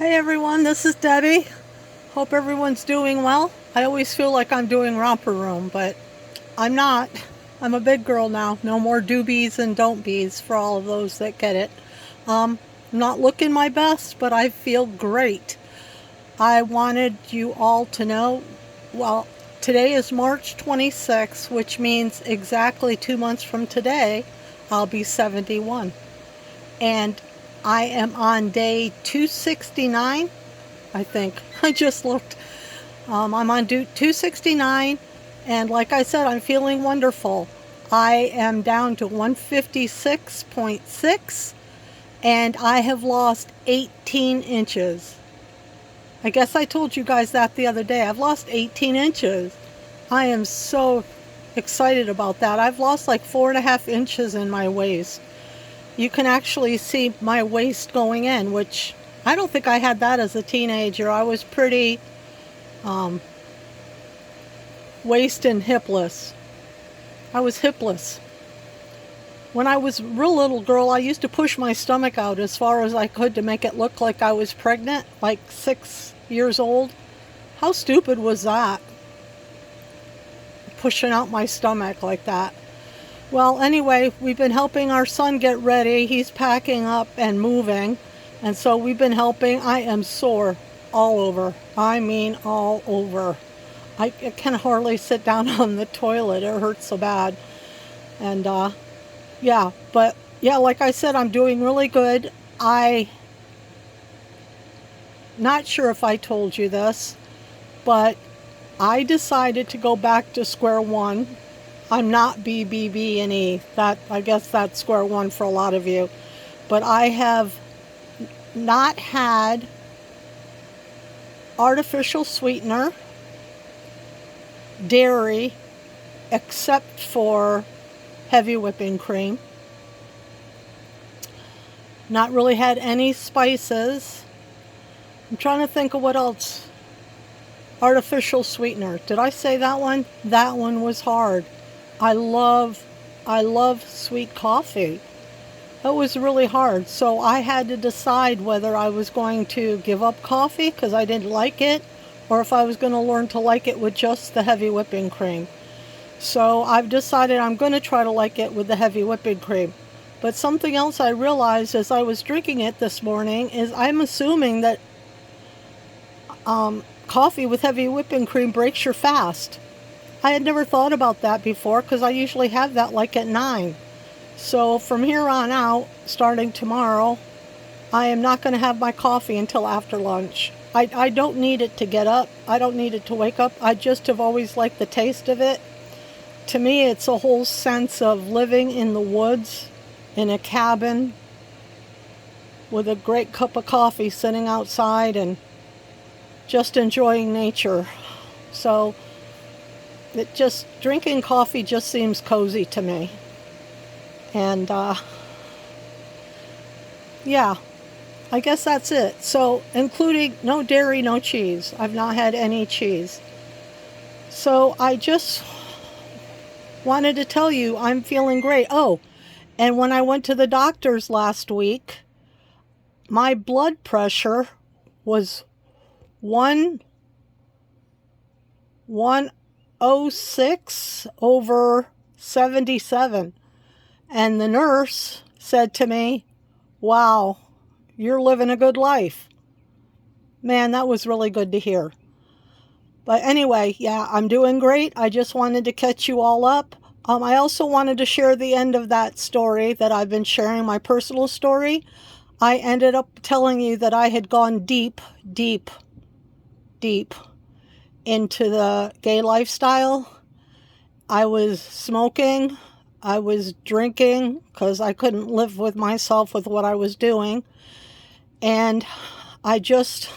Hey everyone, this is Debbie. Hope everyone's doing well. I always feel like I'm doing romper room, but I'm not. I'm a big girl now. No more do bees and don't bees for all of those that get it. I'm not looking my best, but I feel great. I wanted you all to know, well, today is March 26th, which means exactly 2 months from today, I'll be 71. And I am on day 269, I think. I just looked. I'm on 269, and like I said, I'm feeling wonderful. I am down to 156.6, and I have lost 18 inches. I guess I told you guys that the other day. I've lost 18 inches. I am so excited about that. I've lost like 4.5 inches in my waist. You can actually see my waist going in, which I don't think I had that as a teenager. I was pretty waist and hipless. I was hipless. When I was a real little girl, I used to push my stomach out as far as I could to make it look like I was pregnant, like 6 years old. How stupid was that? Pushing out my stomach like that. Well, anyway, we've been helping our son get ready. He's packing up and moving. And so we've been helping. I am sore all over. I mean, all over. I can hardly sit down on the toilet. It hurts so bad. And but like I said, I'm doing really good. Not sure if I told you this, but I decided to go back to square one. I'm not BBB&E. I guess that's square one for a lot of you. But I have not had artificial sweetener, dairy, except for heavy whipping cream. Not really had any spices. I'm trying to think of what else. Artificial sweetener. Did I say that one? That one was hard. I love sweet coffee. It was really hard. So I had to decide whether I was going to give up coffee because I didn't like it, or if I was going to learn to like it with just the heavy whipping cream. So I've decided I'm going to try to like it with the heavy whipping cream. But something else I realized as I was drinking it this morning is I'm assuming that coffee with heavy whipping cream breaks your fast. I had never thought about that before because I usually have that like at 9. So from here on out, starting tomorrow, I am not going to have my coffee until after lunch. I don't need it to get up. I don't need it to wake up. I just have always liked the taste of it. To me, it's a whole sense of living in the woods, in a cabin, with a great cup of coffee sitting outside and just enjoying nature. So drinking coffee just seems cozy to me. And I guess that's it. So including no dairy, no cheese. I've not had any cheese. So I just wanted to tell you I'm feeling great. Oh, and when I went to the doctor's last week, my blood pressure was 106/77. And the nurse said to me, "Wow, you're living a good life." Man, that was really good to hear. But anyway, I'm doing great. I just wanted to catch you all up. I also wanted to share the end of that story that I've been sharing, my personal story. I ended up telling you that I had gone deep into the gay lifestyle. I was smoking. I was drinking because I couldn't live with myself with what I was doing. And I just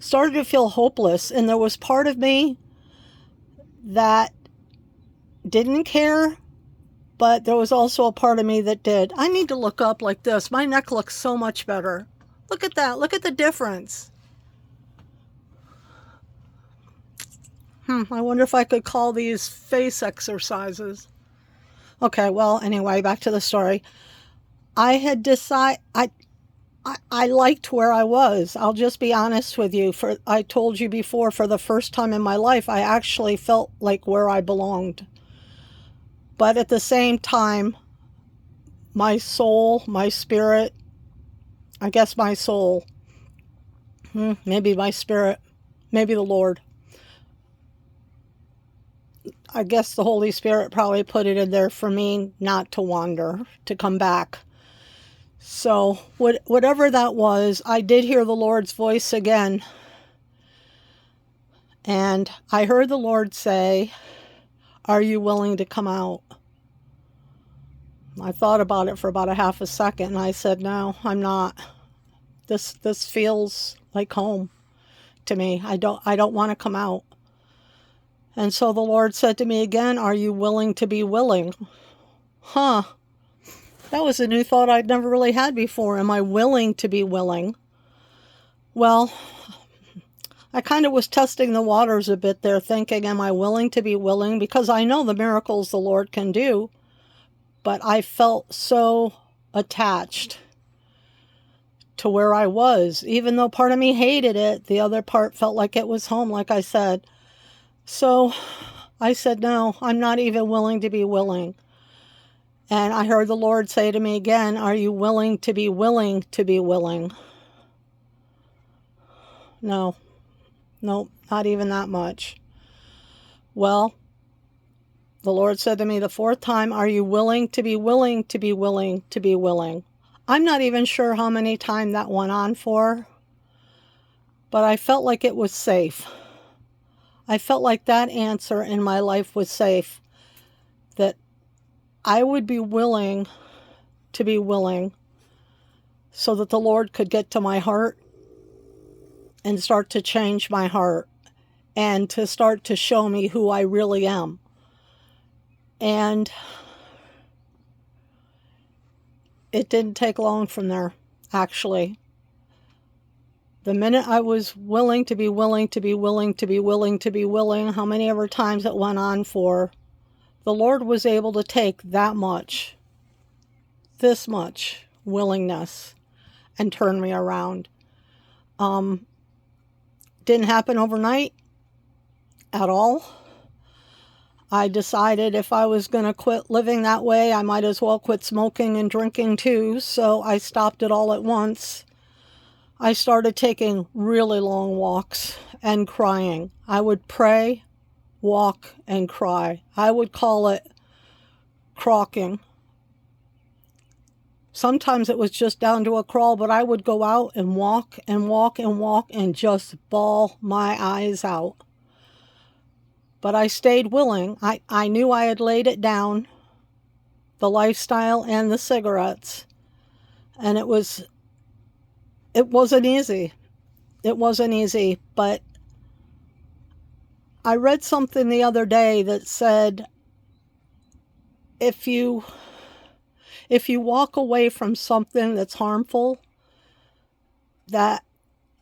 started to feel hopeless. And there was part of me that didn't care, but there was also a part of me that did. I need to look up like this. My neck looks so much better. Look at that. Look at the difference. I wonder if I could call these face exercises. Okay, well, anyway, back to the story. I had decided, I liked where I was. I'll just be honest with you. I told you before, for the first time in my life, I actually felt like where I belonged. But at the same time, my soul, my spirit, I guess my soul, maybe my spirit, maybe the Lord, I guess the Holy Spirit probably put it in there for me not to wander, to come back. So whatever that was, I did hear the Lord's voice again. And I heard the Lord say, "Are you willing to come out?" I thought about it for about a half a second, and I said, "No, I'm not. This feels like home to me. I don't want to come out." And so the Lord said to me again, "Are you willing to be willing?" Huh. That was a new thought I'd never really had before. Am I willing to be willing? Well, I kind of was testing the waters a bit there, thinking, am I willing to be willing? Because I know the miracles the Lord can do, but I felt so attached to where I was. Even though part of me hated it, the other part felt like it was home, like I said. So I said, no, I'm not even willing to be willing. And I heard the Lord say to me again, "Are you willing to be willing to be willing?" No, not even that much. Well, the Lord said to me the fourth time, "Are you willing to be willing to be willing to be willing?" I'm not even sure how many times that went on for, but I felt like it was safe. I felt like that answer in my life was safe, that I would be willing to be willing so that the Lord could get to my heart and start to change my heart and to start to show me who I really am. And it didn't take long from there, actually. The minute I was willing to be willing to be willing to be willing to be willing, how many ever times it went on for, the Lord was able to take that much, this much willingness, and turn me around. Didn't happen overnight at all. I decided if I was going to quit living that way, I might as well quit smoking and drinking too, so I stopped it all at once. I started taking really long walks and crying. I would pray, walk, and cry. I would call it crocking. Sometimes it was just down to a crawl, but I would go out and walk and walk and walk and just bawl my eyes out. But I stayed willing. I knew I had laid it down, the lifestyle and the cigarettes, and it wasn't easy. It wasn't easy, but I read something the other day that said, if you walk away from something that's harmful, that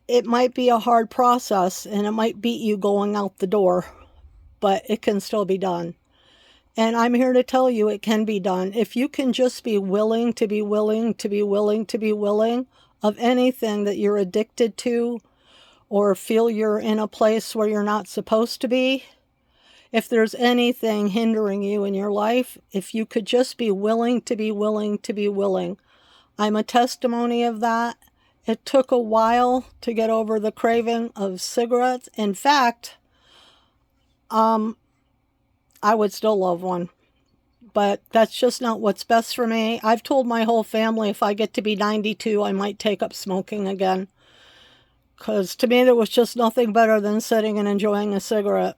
it might be a hard process and it might beat you going out the door, but it can still be done. And I'm here to tell you it can be done. If you can just be willing to be willing to be willing to be willing of anything that you're addicted to, or feel you're in a place where you're not supposed to be, if there's anything hindering you in your life, if you could just be willing to be willing to be willing. I'm a testimony of that. It took a while to get over the craving of cigarettes. In fact, I would still love one, but that's just not what's best for me. I've told my whole family if I get to be 92, I might take up smoking again. Because to me, there was just nothing better than sitting and enjoying a cigarette,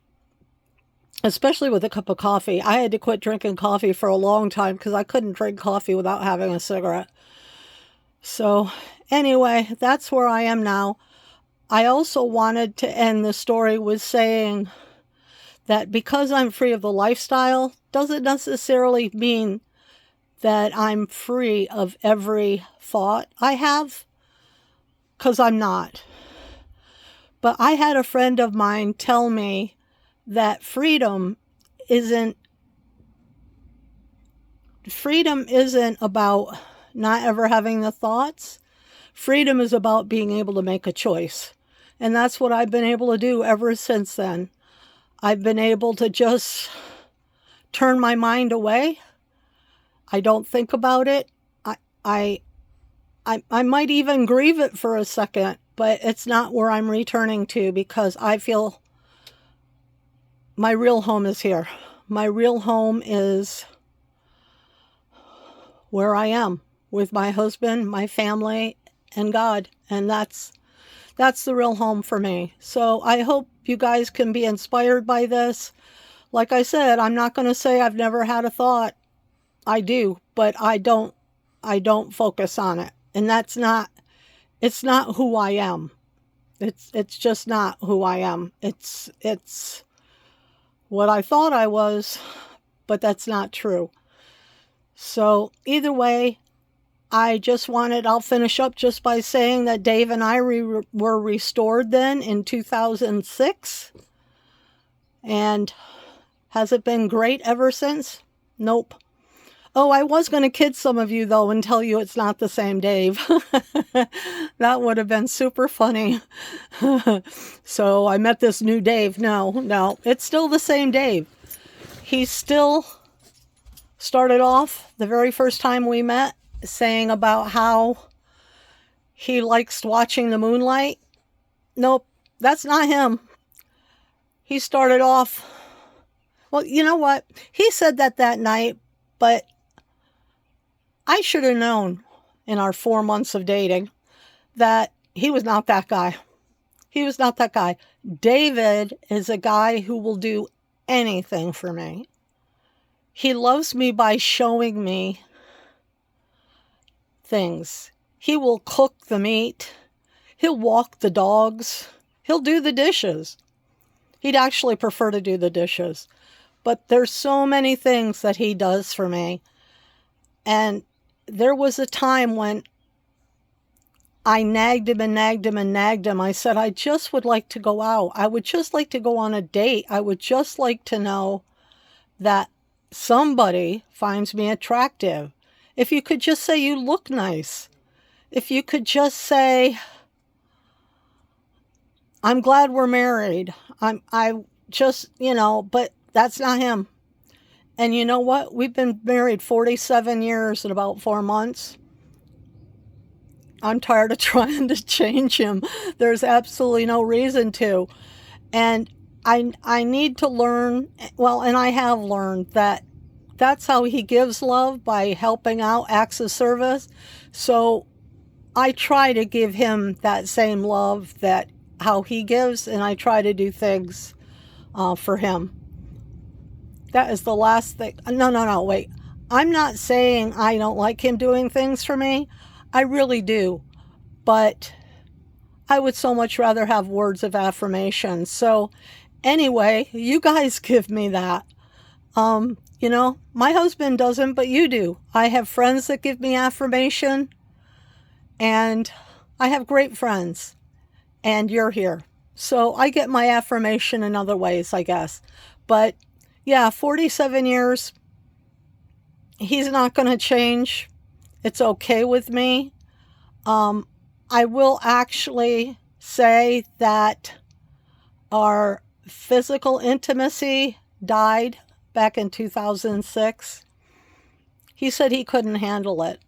especially with a cup of coffee. I had to quit drinking coffee for a long time because I couldn't drink coffee without having a cigarette. So anyway, that's where I am now. I also wanted to end the story with saying that because I'm free of the lifestyle doesn't necessarily mean that I'm free of every thought I have, because I'm not. But I had a friend of mine tell me that freedom isn't about not ever having the thoughts. Freedom is about being able to make a choice. And that's what I've been able to do ever since then. I've been able to just turn my mind away. I don't think about it. I might even grieve it for a second, but it's not where I'm returning to, because I feel my real home is here. My real home is where I am with my husband, my family, and God. And that's the real home for me. So I hope you guys can be inspired by this. Like I said, I'm not going to say I've never had a thought. I do, but I don't focus on it. And it's not who I am. It's just not who I am. It's what I thought I was, but that's not true. So either way, I'll finish up just by saying that Dave and I were restored then in 2006. And has it been great ever since? Nope. Oh, I was going to kid some of you, though, and tell you it's not the same Dave. That would have been super funny. So I met this new Dave. No, it's still the same Dave. He still started off the very first time we met saying about how he likes watching the moonlight. Nope, that's not him. He started off, well, you know what? He said that night, but I should have known in our 4 months of dating that he was not that guy. He was not that guy. David is a guy who will do anything for me. He loves me by showing me things. He will cook the meat. He'll walk the dogs. He'll do the dishes. He'd actually prefer to do the dishes. But there's so many things that he does for me. And there was a time when I nagged him and nagged him and nagged him. I said, I just would like to go out. I would just like to go on a date. I would just like to know that somebody finds me attractive. If you could just say you look nice. If you could just say, I'm glad we're married. I just, but that's not him. And you know what? We've been married 47 years and about 4 months. I'm tired of trying to change him. There's absolutely no reason to. And I need to learn, and I have learned that that's how he gives love, by helping out, acts of service. So I try to give him that same love, that how he gives, and I try to do things for him. That is the last thing. No, wait. I'm not saying I don't like him doing things for me. I really do. But I would so much rather have words of affirmation. So anyway, you guys give me that. My husband doesn't, but you do. I have friends that give me affirmation. And I have great friends. And you're here. So I get my affirmation in other ways, I guess. But yeah, 47 years, he's not going to change. It's okay with me. I will actually say that our physical intimacy died back in 2006. He said he couldn't handle it.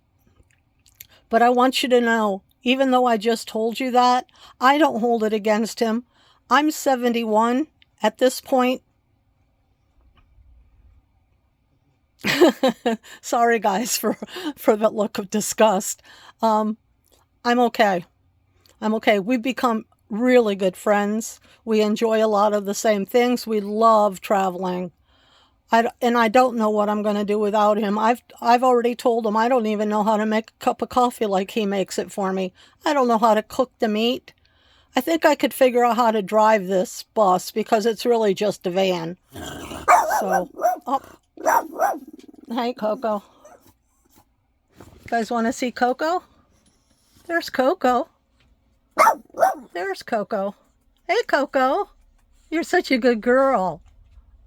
But I want you to know, even though I just told you that, I don't hold it against him. I'm 71 at this point. Sorry, guys, for the look of disgust. I'm okay. I'm okay. We've become really good friends. We enjoy a lot of the same things. We love traveling. I don't know what I'm going to do without him. I've already told him I don't even know how to make a cup of coffee like he makes it for me. I don't know how to cook the meat. I think I could figure out how to drive this bus, because it's really just a van. So, hey, Coco. You guys want to see Coco? There's Coco. There's Coco. Hey, Coco. You're such a good girl.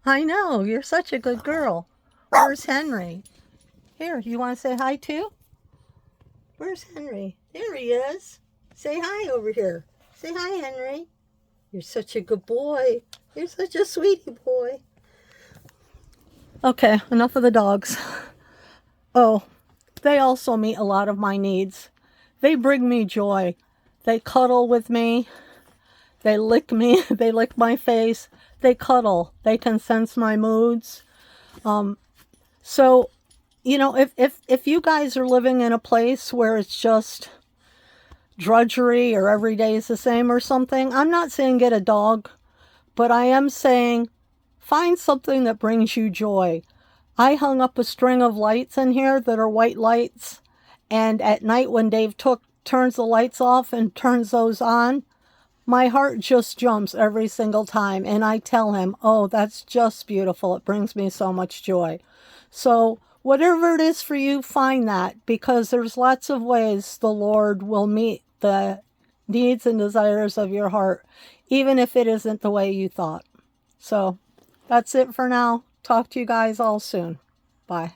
I know, you're such a good girl. Where's Henry? Here, you want to say hi too? Where's Henry? There he is. Say hi over here. Say hi, Henry. You're such a good boy. You're such a sweetie boy. Okay, enough of the dogs. Oh, they also meet a lot of my needs. They bring me joy. They cuddle with me. They lick me. They lick my face. They cuddle. They can sense my moods. So, you know, if you guys are living in a place where it's just drudgery or every day is the same or something, I'm not saying get a dog, but I am saying find something that brings you joy. I hung up a string of lights in here that are white lights, and at night when Dave turns the lights off and turns those on, my heart just jumps every single time, and I tell him, oh, that's just beautiful. It brings me so much joy. So whatever it is for you, find that, because there's lots of ways the Lord will meet the needs and desires of your heart, even if it isn't the way you thought. So that's it for now. Talk to you guys all soon. Bye.